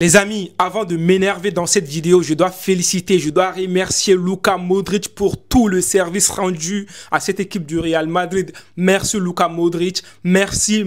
Les amis, avant de m'énerver dans cette vidéo, je dois remercier Luka Modric pour tout le service rendu à cette équipe du Real Madrid. Merci Luka Modric, merci.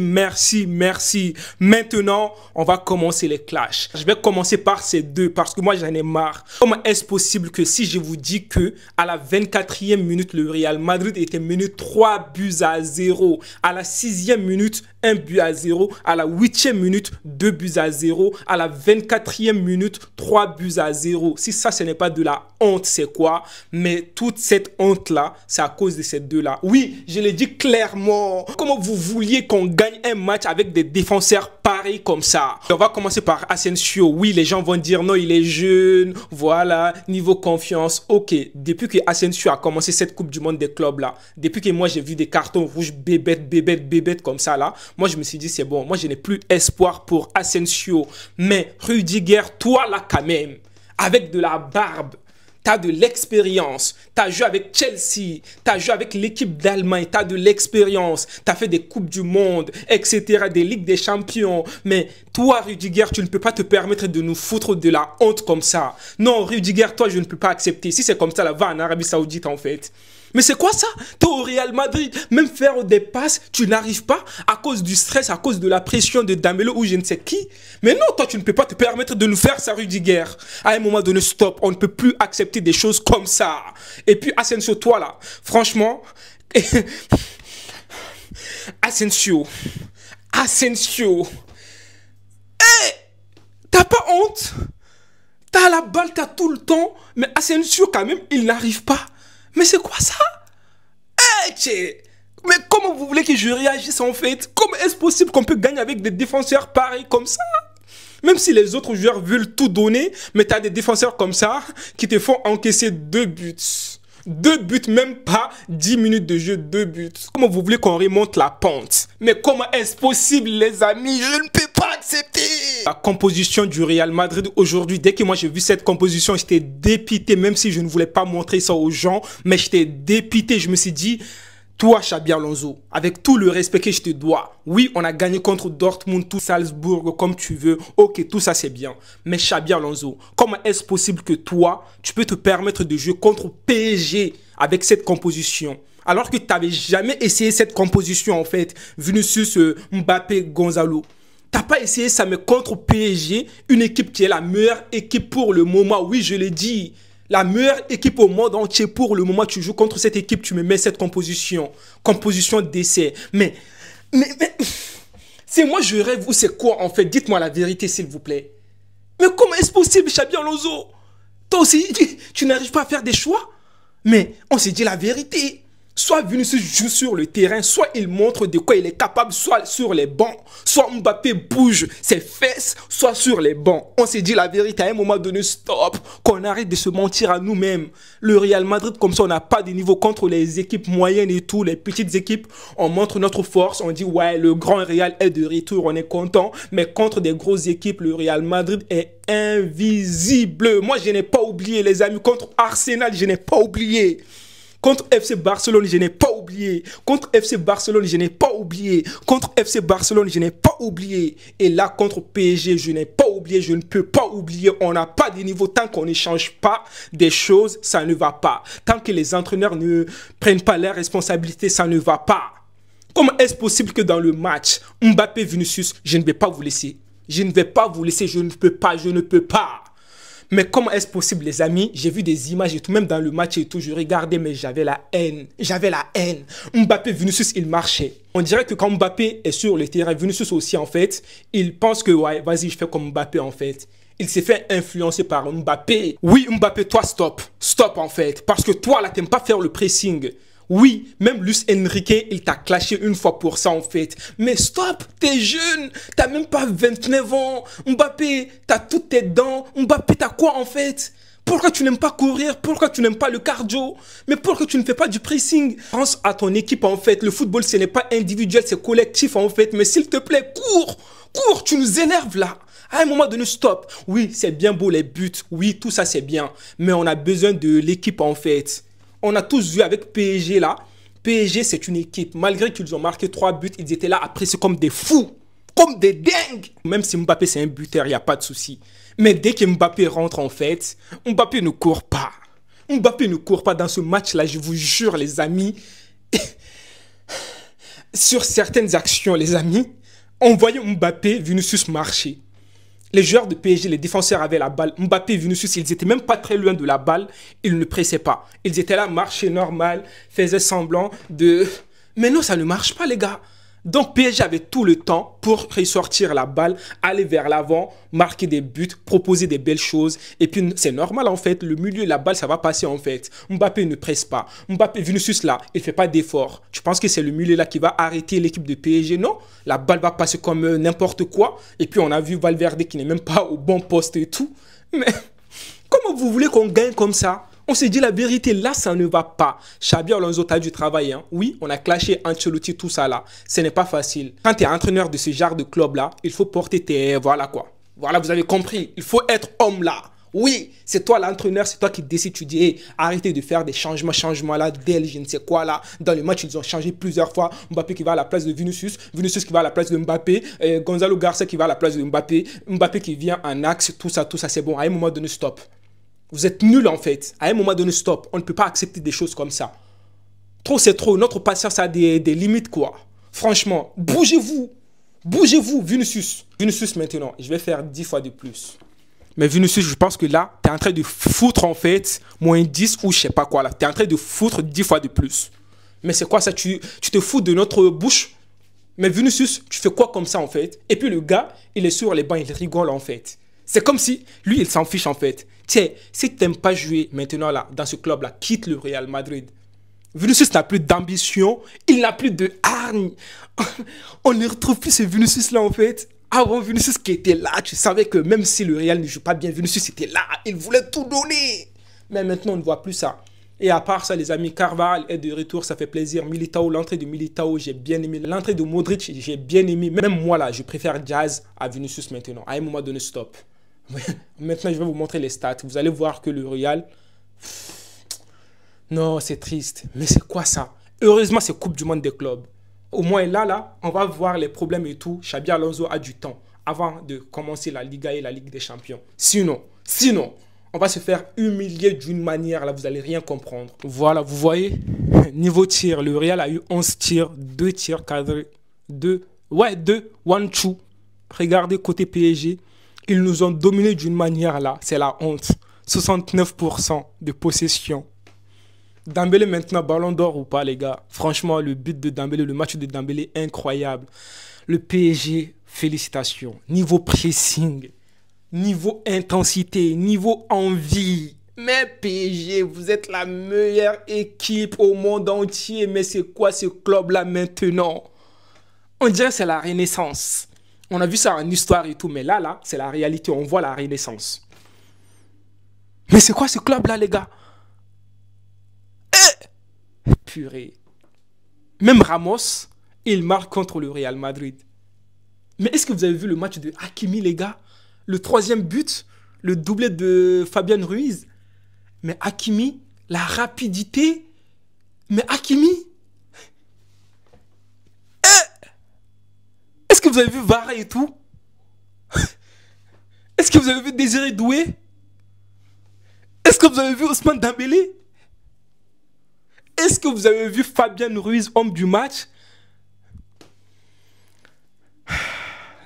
Maintenant, on va commencer les clashs. Je vais commencer par ces deux parce que moi j'en ai marre. Comment est-ce possible que si je vous dis que à la 24e minute, le Real Madrid était mené 3 buts à 0, à la 6e minute, 1 but à 0, à la 8e minute, 2 buts à 0, à la 24e minute, 3 buts à 0. Si ça, ce n'est pas de la honte, c'est quoi? Mais toute cette honte-là, c'est à cause de ces deux-là. Oui, je l'ai dit clairement. Comment vous vouliez qu'on gagne un match avec des défenseurs pareils comme ça? On va commencer par Asensio. Oui, les gens vont dire non, il est jeune. Voilà, niveau confiance. Ok, depuis que Asensio a commencé cette Coupe du Monde des clubs là, depuis que moi j'ai vu des cartons rouges bébêtes comme ça là, moi je me suis dit c'est bon, moi je n'ai plus espoir pour Asensio. Mais Rudiger, toi là quand même, avec de la barbe, t'as de l'expérience, t'as joué avec Chelsea, t'as joué avec l'équipe d'Allemagne, t'as de l'expérience, t'as fait des Coupes du Monde, etc., des Ligues des Champions. Mais toi, Rudiger, tu ne peux pas te permettre de nous foutre de la honte comme ça. Non, Rudiger, toi, je ne peux pas accepter. Si c'est comme ça, là, va en Arabie Saoudite, en fait. Mais c'est quoi ça? T'es au Real Madrid, même faire des passes, tu n'arrives pas à cause du stress, à cause de la pression de Damelo ou je ne sais qui. Mais non, toi, tu ne peux pas te permettre de nous faire ça, Rudiger. À un moment donné, stop, on ne peut plus accepter des choses comme ça. Et puis, Asensio, toi là, franchement, Asensio, hey, t'as pas honte? T'as la balle, t'as tout le temps, mais Asensio, quand même, il n'arrive pas. Mais c'est quoi ça? Hey, mais comment vous voulez que je réagisse en fait? Comment est-ce possible qu'on peut gagner avec des défenseurs pareils comme ça? Même si les autres joueurs veulent tout donner, mais tu as des défenseurs comme ça qui te font encaisser 2 buts. 2 buts, même pas 10 minutes de jeu, 2 buts. Comment vous voulez qu'on remonte la pente? Mais comment est-ce possible, les amis? Je ne peux pas accepter. La composition du Real Madrid aujourd'hui, dès que moi j'ai vu cette composition, j'étais dépité, même si je ne voulais pas montrer ça aux gens, mais j'étais dépité. Je me suis dit, toi, Xabi Alonso, avec tout le respect que je te dois, oui, on a gagné contre Dortmund, tout Salzbourg, comme tu veux, ok, tout ça c'est bien. Mais Xabi Alonso, comment est-ce possible que toi, tu peux te permettre de jouer contre PSG avec cette composition? Alors que tu n'avais jamais essayé cette composition en fait, Vinicius, Mbappé, Gonzalo. T'as pas essayé ça, mais contre PSG, une équipe qui est la meilleure équipe pour le moment, oui, je l'ai dit. La meilleure équipe au monde entier pour le moment, tu joues contre cette équipe, tu me mets cette composition. Composition d'essai. Mais c'est moi je rêve ou c'est quoi en fait? Dites-moi la vérité s'il vous plaît. Mais comment est-ce possible, Xabi Alonso? Toi aussi, tu n'arrives pas à faire des choix? Mais on s'est dit la vérité. Soit Vinicius joue sur le terrain, soit il montre de quoi il est capable, soit sur les bancs, soit Mbappé bouge ses fesses, soit sur les bancs. On s'est dit la vérité à un moment donné, stop, qu'on arrête de se mentir à nous-mêmes. Le Real Madrid, comme ça, on n'a pas de niveau contre les équipes moyennes et tout, les petites équipes. On montre notre force, on dit ouais, le grand Real est de retour, on est content. Mais contre des grosses équipes, le Real Madrid est invisible. Moi, je n'ai pas oublié, les amis, contre Arsenal, je n'ai pas oublié. Contre FC Barcelone, je n'ai pas oublié. Contre FC Barcelone, je n'ai pas oublié. Contre FC Barcelone, je n'ai pas oublié. Et là, contre PSG, je n'ai pas oublié. Je ne peux pas oublier. On n'a pas de niveau. Tant qu'on ne change pas des choses, ça ne va pas. Tant que les entraîneurs ne prennent pas leurs responsabilités, ça ne va pas. Comment est-ce possible que dans le match, Mbappé, Vinicius, je ne vais pas vous laisser. Je ne vais pas vous laisser. Je ne peux pas. Je ne peux pas. Mais comment est-ce possible, les amis? J'ai vu des images et tout, même dans le match et tout, je regardais, mais j'avais la haine. J'avais la haine. Mbappé, Vinicius, il marchait. On dirait que quand Mbappé est sur le terrain, Vinicius aussi, en fait, il pense que, ouais, vas-y, je fais comme Mbappé, en fait. Il s'est fait influencer par Mbappé. Oui, Mbappé, toi, stop. Stop, en fait. Parce que toi, là, t'aimes pas faire le pressing. Oui, même Luis Enrique, il t'a clashé une fois pour ça en fait. Mais stop, t'es jeune, t'as même pas 29 ans. Mbappé, t'as toutes tes dents. Mbappé, t'as quoi en fait? Pourquoi tu n'aimes pas courir? Pourquoi tu n'aimes pas le cardio? Mais pourquoi tu ne fais pas du pressing? Pense à ton équipe en fait. Le football, ce n'est pas individuel, c'est collectif en fait. Mais s'il te plaît, cours, cours, tu nous énerves là. À un moment donné, stop. Oui, c'est bien beau les buts. Oui, tout ça c'est bien. Mais on a besoin de l'équipe en fait. On a tous vu avec PSG là. PSG, c'est une équipe. Malgré qu'ils ont marqué 3 buts, ils étaient là à presser comme des fous. Comme des dingues. Même si Mbappé, c'est un buteur, il n'y a pas de souci. Mais dès que Mbappé rentre, en fait, Mbappé ne court pas. Mbappé ne court pas dans ce match-là, je vous jure, les amis. Sur certaines actions, les amis, on voyait Mbappé, Vinicius marcher. Les joueurs de PSG, les défenseurs avaient la balle. Mbappé et Vinicius, ils n'étaient même pas très loin de la balle. Ils ne pressaient pas. Ils étaient là, marchaient normal, faisaient semblant de... Mais non, ça ne marche pas, les gars. Donc PSG avait tout le temps pour ressortir la balle, aller vers l'avant, marquer des buts, proposer des belles choses. Et puis c'est normal en fait, le milieu, la balle, ça va passer en fait. Mbappé ne presse pas. Mbappé, Vinicius là, il ne fait pas d'effort. Tu penses que c'est le milieu là qui va arrêter l'équipe de PSG? Non, la balle va passer comme n'importe quoi. Et puis on a vu Valverde qui n'est même pas au bon poste et tout. Mais comment vous voulez qu'on gagne comme ça? On s'est dit la vérité, là, ça ne va pas. Xabi Alonso, tu as dû travailler. Hein? Oui, on a clashé Ancelotti, tout ça là. Ce n'est pas facile. Quand tu es entraîneur de ce genre de club-là, il faut porter tes... Voilà quoi. Voilà, vous avez compris. Il faut être homme là. Oui, c'est toi l'entraîneur, c'est toi qui décides. Tu dis, hey, arrêtez de faire des changements là, d'elle, je ne sais quoi là. Dans le match, ils ont changé plusieurs fois. Mbappé qui va à la place de Vinicius, Vinicius qui va à la place de Mbappé, Gonzalo Garcia qui va à la place de Mbappé, Mbappé qui vient en axe, tout ça, c'est bon. À un moment donné, stop. Vous êtes nuls en fait. À un moment donné, stop. On ne peut pas accepter des choses comme ça. Trop, c'est trop. Notre patience a des limites, quoi. Franchement, bougez-vous. Bougez-vous, Vinicius. Vinicius maintenant, je vais faire 10 fois de plus. Mais Vinicius, je pense que là, tu es en train de foutre en fait moins 10 ou je sais pas quoi là. Tu es en train de foutre 10 fois de plus. Mais c'est quoi ça? Tu te fous de notre bouche? Mais Vinicius, tu fais quoi comme ça en fait? Et puis le gars, il est sur les bancs, il rigole en fait. C'est comme si, lui, il s'en fiche en fait. Tiens, si tu n'aimes pas jouer maintenant là, dans ce club-là, quitte le Real Madrid. Vinicius n'a plus d'ambition, il n'a plus de hargne. On ne retrouve plus ce Vinicius-là en fait. Avant, Vinicius qui était là, tu savais que même si le Real ne joue pas bien, Vinicius était là, il voulait tout donner. Mais maintenant, on ne voit plus ça. Et à part ça, les amis, Carvajal est de retour, ça fait plaisir. Militao, l'entrée de Militao, j'ai bien aimé. L'entrée de Modric, j'ai bien aimé. Même moi là, je préfère Diaz à Vinicius maintenant. À un moment donné, stop. Maintenant, je vais vous montrer les stats. Vous allez voir que le Real... Non, c'est triste. Mais c'est quoi ça? Heureusement, c'est Coupe du Monde des clubs. Au moins là, on va voir les problèmes et tout. Xabi Alonso a du temps avant de commencer la Liga et la Ligue des Champions. Sinon, on va se faire humilier d'une manière, là, vous n'allez rien comprendre. Voilà, vous voyez, niveau tir, le Real a eu 11 tirs, 2 tirs cadrés, 2 one-two. Regardez côté PSG. Ils nous ont dominés d'une manière là, c'est la honte. 69% de possession. Dembélé maintenant, ballon d'or ou pas les gars? Franchement, le but de Dembélé, le match de Dembélé, incroyable. Le PSG, félicitations. Niveau pressing, niveau intensité, niveau envie. Mais PSG, vous êtes la meilleure équipe au monde entier. Mais c'est quoi ce club-là maintenant? On dirait que c'est la renaissance. On a vu ça en histoire et tout, mais là, c'est la réalité. On voit la renaissance. Mais c'est quoi ce club-là, les gars? Purée. Même Ramos, il marque contre le Real Madrid. Mais est-ce que vous avez vu le match de Hakimi, les gars? Le 3e but, le doublé de Fabian Ruiz. Mais Hakimi, la rapidité. Mais Hakimi... Est-ce que vous avez vu Varane et tout? Est-ce que vous avez vu Désiré Doué? Est-ce que vous avez vu Ousmane Dembélé? Est-ce que vous avez vu Fabian Ruiz, homme du match?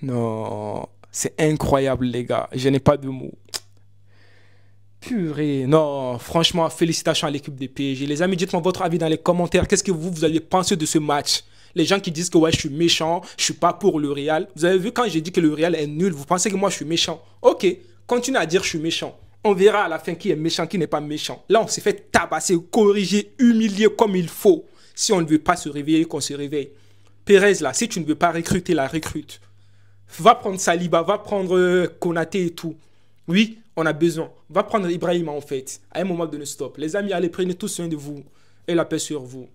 Non, c'est incroyable les gars, je n'ai pas de mots. Purée, non, franchement, félicitations à l'équipe des PSG. Les amis, dites-moi votre avis dans les commentaires. Qu'est-ce que vous allez penser de ce match? Les gens qui disent que ouais, je suis méchant, je suis pas pour le Real. Vous avez vu quand j'ai dit que le Real est nul, vous pensez que moi je suis méchant? Ok, continuez à dire je suis méchant. On verra à la fin qui est méchant, qui n'est pas méchant. Là, on s'est fait tabasser, corriger, humilier comme il faut. Si on ne veut pas se réveiller, qu'on se réveille. Pérez, là, si tu ne veux pas recruter, la recrute. Va prendre Saliba, va prendre Konaté et tout. Oui, on a besoin. Va prendre Ibrahima en fait. À un moment donné, stop. Les amis, allez, prenez tous soin de vous. Et la paix sur vous.